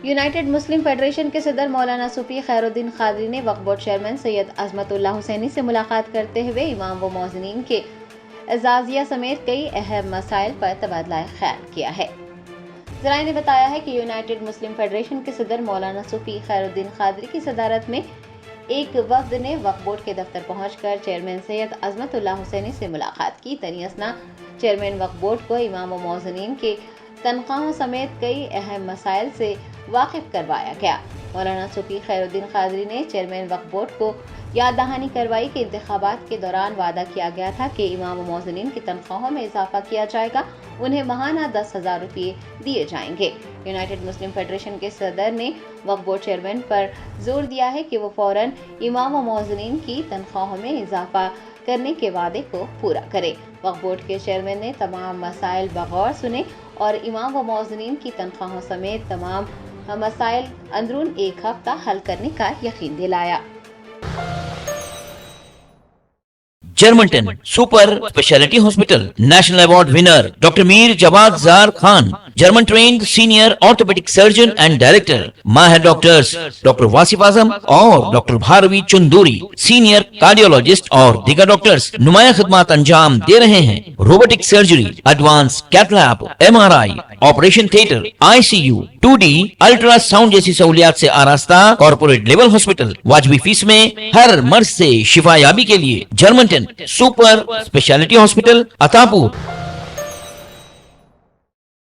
United مسلم federation کے صدر مولانا صوفی خیر الدین قادری نے وقف بورڈ چیئرمین سید عظمت اللہ حسینی سے ملاقات کرتے ہوئے امام و مؤذنین کے اعزازیہ سمیت کئی اہم مسائل پر تبادلہ خیال کیا ہے۔ ذرائع نے بتایا ہے کہ یونائٹڈ مسلم فیڈریشن کے صدر مولانا صوفی خیر الدین قادری کی صدارت میں ایک وفد نے وقف بورڈ کے دفتر پہنچ کر چیئرمین سید عظمت اللہ حسینی سے ملاقات کی۔ تنی اثنا چیئرمین وقف بورڈ کو امام و مؤذنین کے تنخواہوں سمیت کئی اہم مسائل سے واقف کروایا گیا۔ مولانا صوفی خیر الدین قادری نے چیئرمین وقف بورڈ کو یاد دہانی کروائی کہ انتخابات کے دوران وعدہ کیا گیا تھا کہ امام و مؤذنین کی تنخواہوں میں اضافہ کیا جائے گا، انہیں ماہانہ 10,000 روپے دیے جائیں گے۔ یونائٹڈ مسلم فیڈریشن کے صدر نے وقف بورڈ چیئرمین پر زور دیا ہے کہ وہ فوراً امام و مؤذنین کی تنخواہوں میں اضافہ کرنے کے وعدے کو پورا کرے۔ وقف بورڈ کے چیئرمین نے تمام مسائل بغور سنے اور امام و مؤذنین کی تنخواہوں سمیت تمام مسائل اندرون ایک ہفتہ حل کرنے کا یقین دلایا۔ جرمنٹن super specialty hospital national award winner doctor Mir Jawad Zar Khan, German trained senior orthopedic surgeon and director, ماہر ڈاکٹرز ڈاکٹر واصف اعظم اور doctor Bharavi Chandori, senior cardiologist اور دیگر ڈاکٹرز نمایاں خدمات انجام دے رہے ہیں۔ Robotic surgery, advance cath lab, MRI، operation theatre, ICU، 2D ultrasound جیسی سہولیات سے آراستہ کارپوریٹ لیول ہاسپٹل، واجبی فیس میں ہر مرض سے شفا یابی کے لیے جرمنٹن سپر اسپیشلٹی ہاسپٹل عطا پور۔